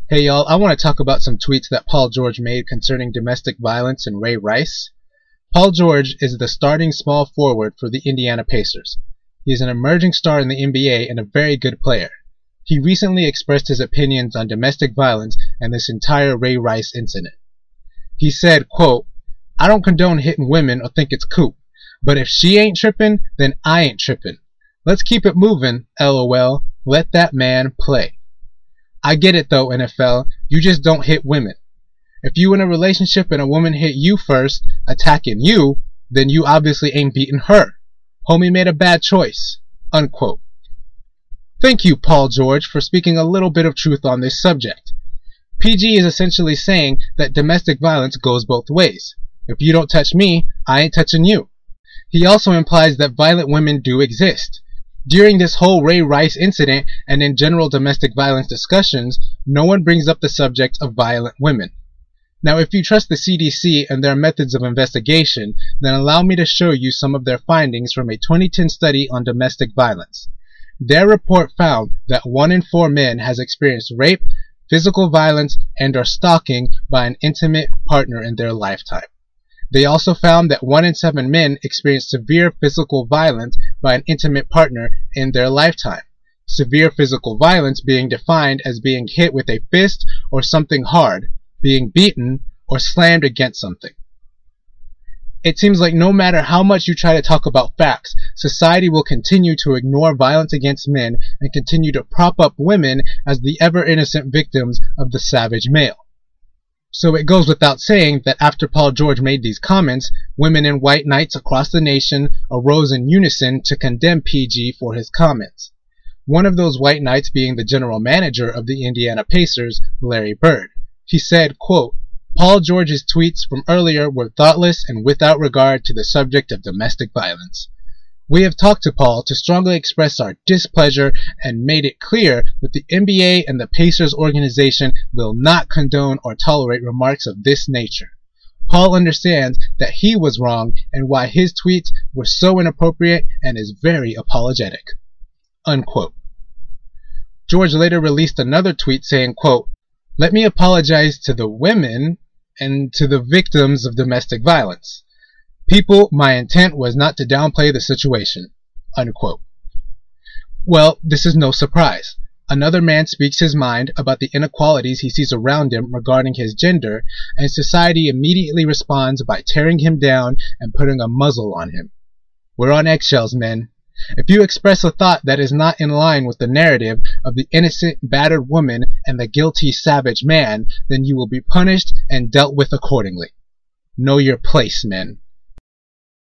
Hey y'all, I want to talk about some tweets that Paul George made concerning domestic violence and Ray Rice. Paul George is the starting small forward for the Indiana Pacers. He is an emerging star in the NBA and a very good player. He recently expressed his opinions on domestic violence and this entire Ray Rice incident. He said, quote, "I don't condone hitting women or think it's cool, but if she ain't tripping, then I ain't tripping. Let's keep it moving, LOL. Let that man play. I get it though, NFL, you just don't hit women. If you in a relationship and a woman hit you first, attacking you, then you obviously ain't beating her. Homie made a bad choice." Unquote. Thank you, Paul George, for speaking a little bit of truth on this subject. PG is essentially saying that domestic violence goes both ways. If you don't touch me, I ain't touching you. He also implies that violent women do exist. During this whole Ray Rice incident and in general domestic violence discussions, no one brings up the subject of violent women. Now, if you trust the CDC and their methods of investigation, then allow me to show you some of their findings from a 2010 study on domestic violence. Their report found that 1 in 4 men has experienced rape, physical violence, and/or stalking by an intimate partner in their lifetime. They also found that 1 in 7 men experienced severe physical violence by an intimate partner in their lifetime. Severe physical violence being defined as being hit with a fist or something hard, being beaten, or slammed against something. It seems like no matter how much you try to talk about facts, society will continue to ignore violence against men and continue to prop up women as the ever-innocent victims of the savage male. So it goes without saying that after Paul George made these comments, women and white knights across the nation arose in unison to condemn PG for his comments. One of those white knights being the general manager of the Indiana Pacers, Larry Bird. He said, quote, "Paul George's tweets from earlier were thoughtless and without regard to the subject of domestic violence. We have talked to Paul to strongly express our displeasure and made it clear that the NBA and the Pacers organization will not condone or tolerate remarks of this nature. Paul understands that he was wrong and why his tweets were so inappropriate and is very apologetic." Unquote. George later released another tweet saying, quote, "Let me apologize to the women and to the victims of domestic violence. People, my intent was not to downplay the situation." Unquote. Well, this is no surprise. Another man speaks his mind about the inequalities he sees around him regarding his gender, and society immediately responds by tearing him down and putting a muzzle on him. We're on eggshells, men. If you express a thought that is not in line with the narrative of the innocent, battered woman and the guilty, savage man, then you will be punished and dealt with accordingly. Know your place, men.